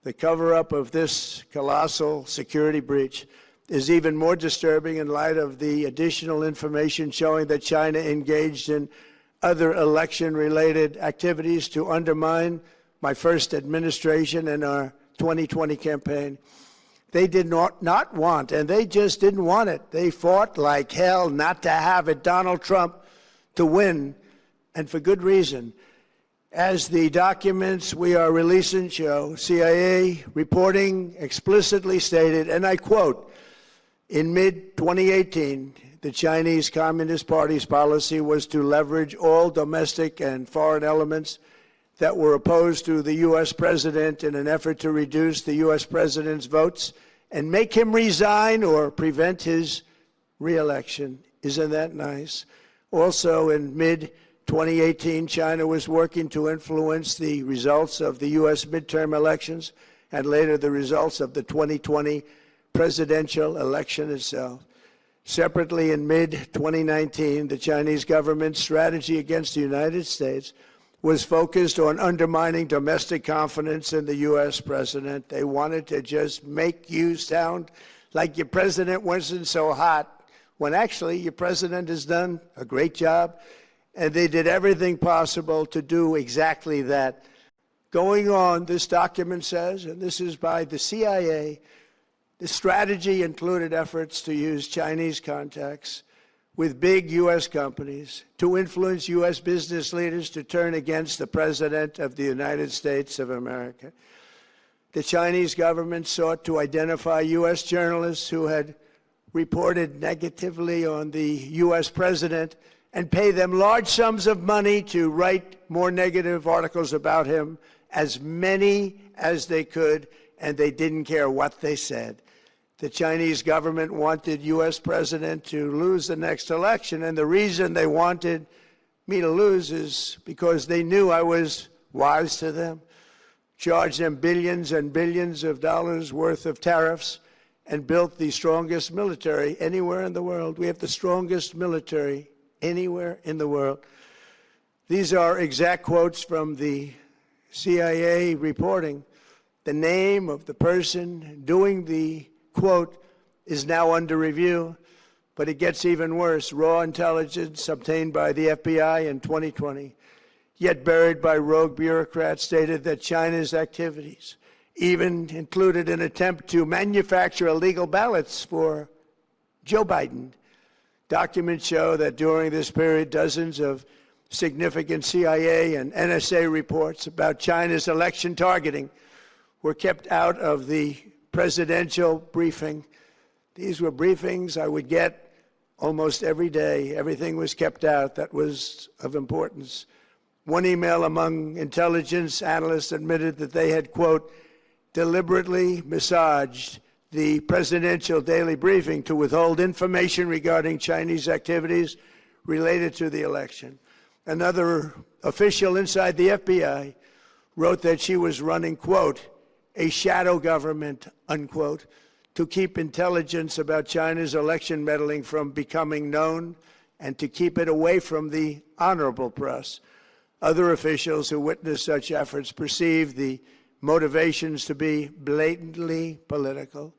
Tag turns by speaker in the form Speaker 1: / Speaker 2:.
Speaker 1: The cover-up of this colossal security breach is even more disturbing in light of the additional information showing that China engaged in other election-related activities to undermine my first administration and our 2020 campaign. They did not want, and they just didn't want it. They fought like hell not to have it, Donald Trump, to win, and for good reason. As the documents we are releasing show, CIA reporting explicitly stated, and I quote, in mid-2018, the Chinese Communist Party's policy was to leverage all domestic and foreign elements that were opposed to the U.S. president in an effort to reduce the U.S. president's votes and make him resign or prevent his re-election. Isn't that nice? Also, in mid-2018, China was working to influence the results of the U.S. midterm elections and later the results of the 2020 presidential election itself. Separately, in mid-2019, the Chinese government's strategy against the United States was focused on undermining domestic confidence in the U.S. president. They wanted to just make you sound like your president wasn't so hot, when actually your president has done a great job, and they did everything possible to do exactly that. Going on, this document says, and this is by the CIA, the strategy included efforts to use Chinese contacts with big U.S. companies to influence U.S. business leaders to turn against the President of the United States of America. The Chinese government sought to identify U.S. journalists who had reported negatively on the U.S. president and pay them large sums of money to write more negative articles about him, as many as they could, and they didn't care what they said. The Chinese government wanted U.S. president to lose the next election, and the reason they wanted me to lose is because they knew I was wise to them, charged them billions and billions of dollars worth of tariffs, and built the strongest military anywhere in the world. We have the strongest military anywhere in the world. These are exact quotes from the CIA reporting. The name of the person doing the quote is now under review, but it gets even worse. Raw intelligence obtained by the FBI in 2020, yet buried by rogue bureaucrats, stated that China's activities even included an attempt to manufacture illegal ballots for Joe Biden. Documents show that during this period, dozens of significant CIA and NSA reports about China's election targeting were kept out of the presidential briefing. These were briefings I would get almost every day. Everything was kept out that was of importance. One email among intelligence analysts admitted that they had, quote, deliberately massaged the presidential daily briefing to withhold information regarding Chinese activities related to the election. Another official inside the FBI wrote that she was running, quote, a shadow government, unquote, to keep intelligence about China's election meddling from becoming known and to keep it away from the honorable press. Other officials who witnessed such efforts perceived the motivations to be blatantly political.